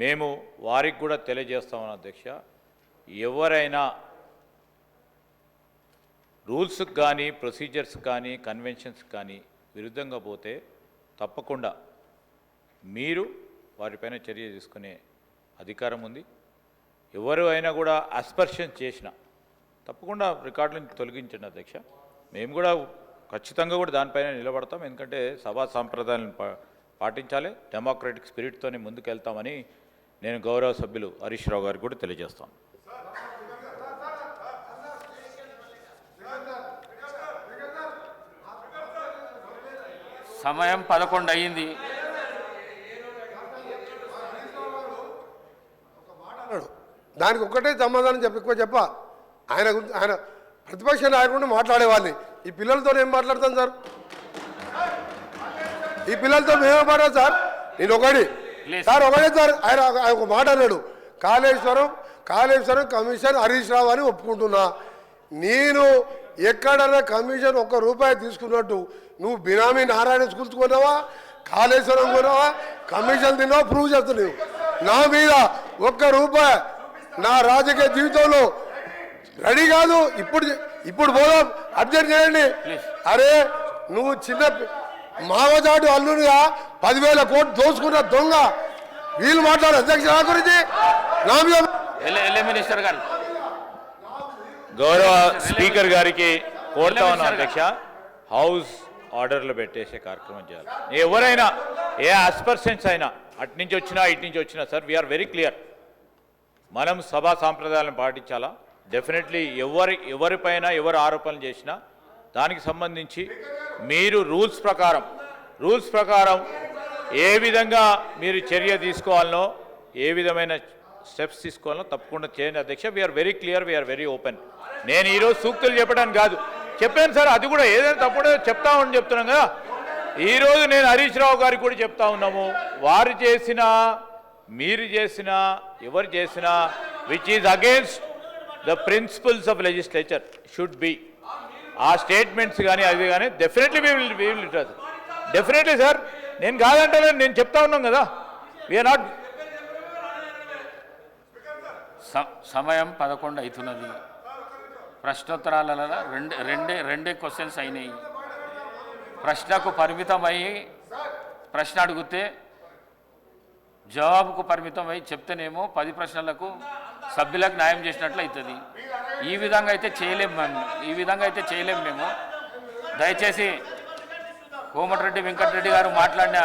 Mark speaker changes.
Speaker 1: మేము వారికి కూడా తెలియజేస్తామని అధ్యక్ష, ఎవరైనా రూల్స్కి కానీ ప్రొసీజర్స్ కానీ కన్వెన్షన్స్ కానీ విరుద్ధంగా పోతే తప్పకుండా మీరు వారిపైన చర్య తీసుకునే అధికారం ఉంది. ఎవరు అయినా కూడా అస్పర్షన్ చేసిన తప్పకుండా రికార్డులను తొలగించండి అధ్యక్ష. మేము కూడా ఖచ్చితంగా కూడా దానిపైన నిలబడతాం. ఎందుకంటే సభా సాంప్రదాయాలను పాటించాలి, డెమోక్రటిక్ స్పిరిట్తోనే ముందుకు వెళ్తామని నేను గౌరవ సభ్యులు హరీష్ రావు గారికి కూడా తెలియజేస్తాను.
Speaker 2: సమయం 11 అయ్యింది.
Speaker 3: దానికి ఒక్కటే సమాధానం చెప్ప ఆయన ప్రతిపక్ష నాయకుడిని మాట్లాడేవాళ్ళని ఈ పిల్లలతో ఏం మాట్లాడతాను సార్? ఈ పిల్లలతో మేమే మాట్లాడు సార్. నేను ఒకటే సార్ ఆయన ఒక మాట అన్నాడు, కాళేశ్వరం కమిషన్ హరీష్ రావు అని ఒప్పుకుంటున్నా. నేను ఎక్కడన్నా కమిషన్ ₹1 తీసుకున్నట్టు నువ్వు బినామీ నారాయణ స్కూల్స్ కొన్నావా, కాళేశ్వరం కొన్నావా, కమిషన్ తిన్నావా ప్రూవ్ చేస్తున్నావు. నా మీద ₹1 నా రాజకీయ జీవితంలో రెడీ కాదు. ఇప్పుడు పోదాం, అబ్జెక్ట్ చేయండి. అరే నువ్వు చిన్న మావజాడు అల్లునిగా 10,000 కోట్లు దోచుకున్న దొంగ. వీళ్ళు మాట్లాడు అధ్యక్ష నా గురించి. నా మీద
Speaker 2: మినిస్టర్ గారు,
Speaker 1: గౌరవ స్పీకర్ గారికి కోరుతా ఉన్నా అధ్యక్ష, హౌస్ ఆర్డర్లో పెట్టేసే కార్యక్రమం చేయాలి. ఎవరైనా ఏ అస్పర్షన్స్ అయినా అటు నుంచి వచ్చినా ఇటు నుంచి వచ్చినా సార్, వీఆర్ వెరీ క్లియర్. మనం సభా సాంప్రదాయాలను పాటించాలా. డెఫినెట్లీ ఎవరిపైన ఎవరు ఆరోపణలు చేసినా దానికి సంబంధించి మీరు రూల్స్ ప్రకారం ఏ విధంగా మీరు చర్య తీసుకోవాలనో, ఏ విధమైన స్టెప్స్ తీసుకోవాలనో తప్పకుండా చేయండి అధ్యక్ష. We are very clear, we are very open. నేను ఈరోజు సూక్తులు చెప్పడానికి కాదు, చెప్పాను సార్. అది కూడా ఏదైనా తప్పుడే చెప్తామని చెప్తున్నాం కదా. ఈరోజు నేను హరీష్ రావు గారికి కూడా చెప్తా ఉన్నాము, వారు చేసినా మీరు చేసినా ఎవరు చేసినా which is against the principles of legislature should be. ఆ స్టేట్మెంట్స్ కానీ అవి కానీ definitely we will definitely sir. నేను కాదంటే నేను చెప్తా ఉన్నాం కదా. We are not.
Speaker 2: సమయం 11 అవుతున్నది. ప్రశ్నోత్తరాలలో రెండే క్వశ్చన్స్ అయినాయి. ప్రశ్నకు పరిమితమై ప్రశ్న అడిగితే జవాబుకు పరిమితమై చెప్తేనేమో 10 ప్రశ్నలకు సభ్యులకు న్యాయం చేసినట్లు అవుతుంది. ఈ విధంగా అయితే చేయలేము మేము. దయచేసి కోమటిరెడ్డి వెంకటరెడ్డి గారు మాట్లాడిన